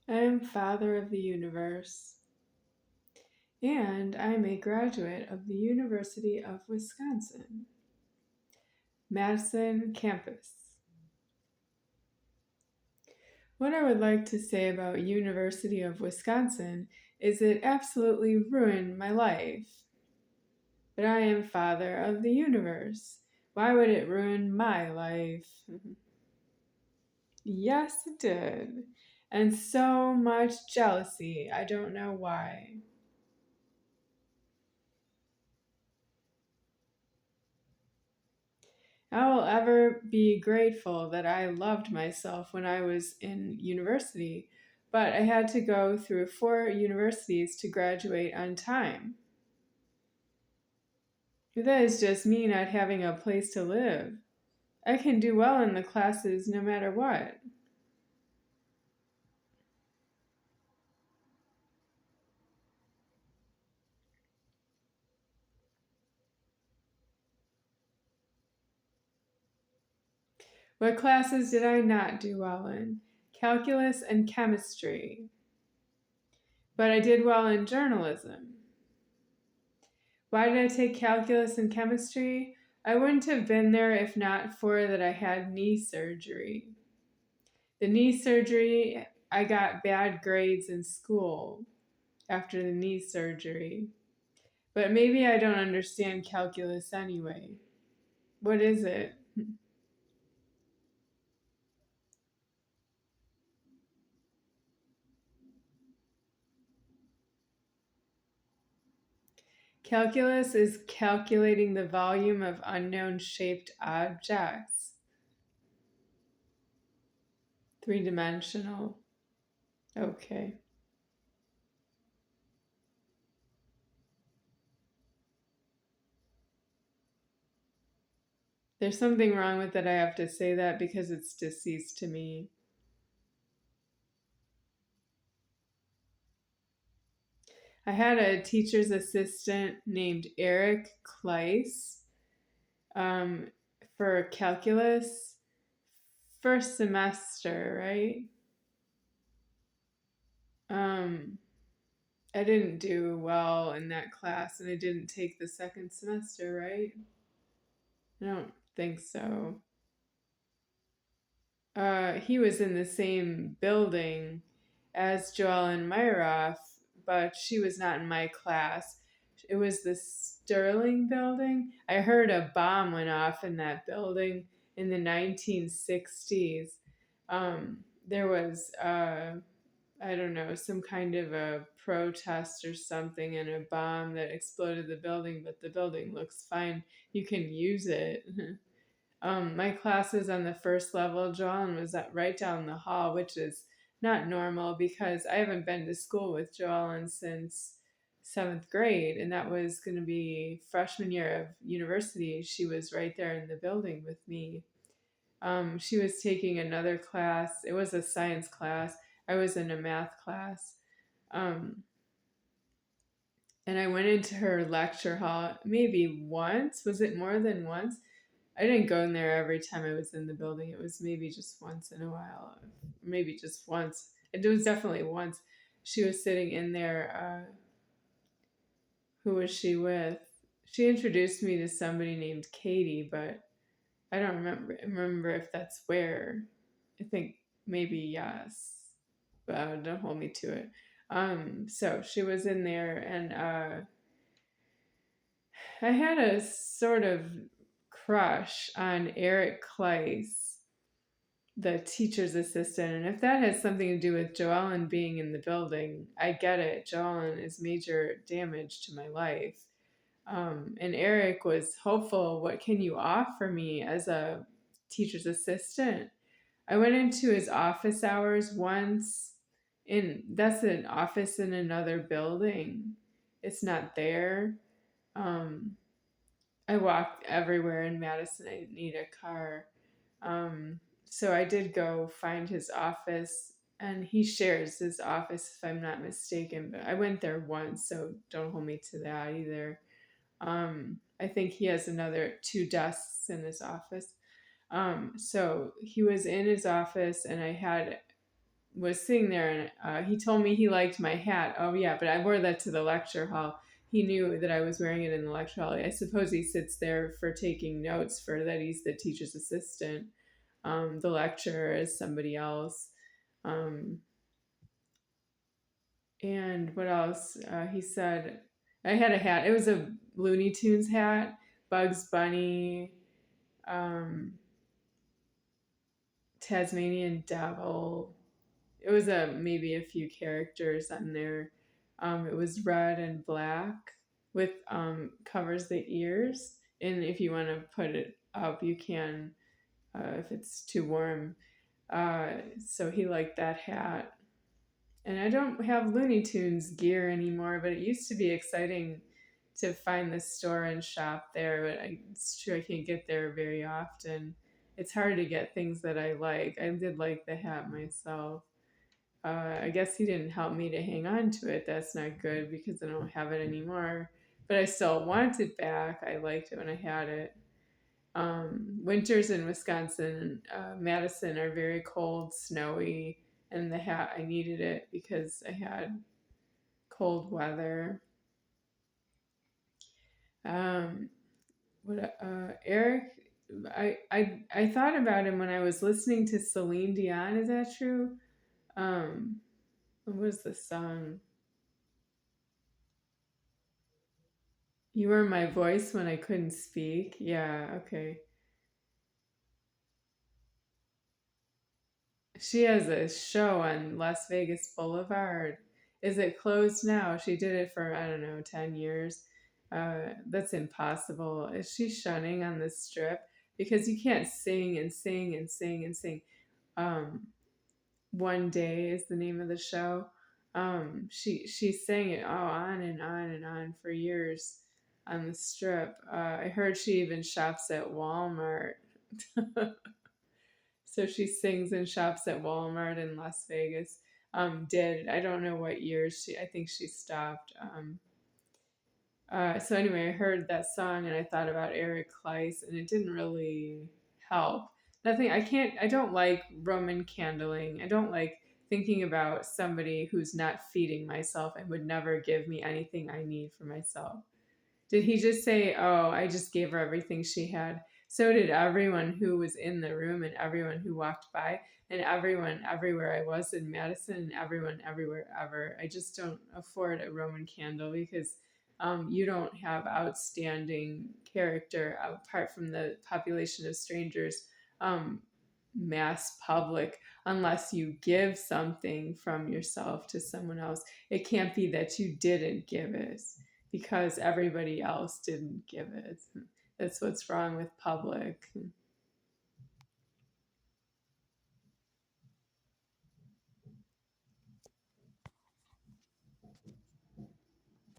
I am Father of the Universe, and I am a graduate of the University of Wisconsin, Madison campus. What I would like to say about University of Wisconsin is it absolutely ruined my life. But I am Father of the Universe. Why would it ruin my life? Yes, it did. And so much jealousy. I don't know why. I will ever be grateful that I loved myself when I was in university, but I had to go through 4 universities to graduate on time. That is just me not having a place to live. I can do well in the classes no matter what. What classes did I not do well in? Calculus and chemistry. But I did well in journalism. Why did I take calculus and chemistry? I wouldn't have been there if not for that I had knee surgery. The knee surgery, I got bad grades in school after the knee surgery. But maybe I don't understand calculus anyway. What is it? Calculus is calculating the volume of unknown shaped objects. 3-dimensional. Okay. There's something wrong with it. I have to say that because it's deceased to me. I had a teacher's assistant named Eric Kleis um, for calculus first semester, right? Um, I didn't do well in that class, and I didn't take the second semester, right? I don't think so. He was in the same building as JoEllen Myroff, but she was not in my class. It was the Sterling building. I heard a bomb went off in that building in the 1960s. There was, I don't know, some kind of a protest or something and a bomb that exploded the building, but the building looks fine. You can use it. My class was on the first level. JoEllen was right down the hall, which is not normal because I haven't been to school with JoEllen since 7th grade, and that was going to be freshman year of university. She was right there in the building with me. She was taking another class. It was a science class. I was in a math class. Um, and I went into her lecture hall maybe once. Was it more than once? I didn't go in there every time I was in the building. It was maybe just once in a while, maybe just once. It was definitely once. She was sitting in there. Who was she with? She introduced me to somebody named Katie, but I don't remember if that's where. I think maybe yes, but don't hold me to it. So she was in there, and I had a sort of crush on Eric Kleis, the teacher's assistant. And if that has something to do with JoEllen being in the building, I get it. JoEllen is major damage to my life. And Eric was hopeful. What can you offer me as a teacher's assistant? I went into his office hours once, and that's an office in another building. It's not there. Um, I walk everywhere in Madison. I need a car. So I did go find his office, and he shares his office, if I'm not mistaken. But I went there once, so don't hold me to that either. I think he has another 2 desks in his office. So he was in his office, and I had was sitting there, and he told me he liked my hat. Oh yeah, but I wore that to the lecture hall. He knew that I was wearing it in the lecture hall. I suppose he sits there for taking notes, for that he's the teacher's assistant. The lecturer is somebody else. Um, and what else? He said I had a hat. It was a Looney Tunes hat, Bugs Bunny, um, Tasmanian Devil. It was maybe a few characters on there. It was red and black with covers the ears. And if you want to put it up, you can if it's too warm. So he liked that hat. And I don't have Looney Tunes gear anymore, but it used to be exciting to find the store and shop there. But it's true, I can't get there very often. It's hard to get things that I like. I did like the hat myself. I guess he didn't help me to hang on to it. That's not good because I don't have it anymore. But I still want it back. I liked it when I had it. Winters in Wisconsin, Madison are very cold, snowy, and the hat, I needed it because I had cold weather. Um, Eric, I thought about him when I was listening to Celine Dion. Is that true? Um, what was the song? You were my voice when I couldn't speak. Yeah, okay. She has a show on Las Vegas Boulevard. Is it closed now? She did it for, I don't know, 10 years. That's impossible. Is she shunning on the strip? Because you can't sing and sing and sing and sing. Um, One Day is the name of the show. She sang it on and on and on for years on the strip. I heard she even shops at Walmart. So she sings and shops at Walmart in Las Vegas. Did I don't know what years she? I think she stopped. So anyway, I heard that song and I thought about Eric Kleis, and it didn't really help. Nothing. I can't. I don't like Roman candling. I don't like thinking about somebody who's not feeding myself and would never give me anything I need for myself. Did he just say, "Oh, I just gave her everything she had"? So did everyone who was in the room and everyone who walked by and everyone everywhere I was in Madison and everyone everywhere ever. I just don't afford a Roman candle because you don't have outstanding character apart from the population of strangers, um, mass public, unless you give something from yourself to someone else. It can't be that you didn't give it because everybody else didn't give it. That's what's wrong with public.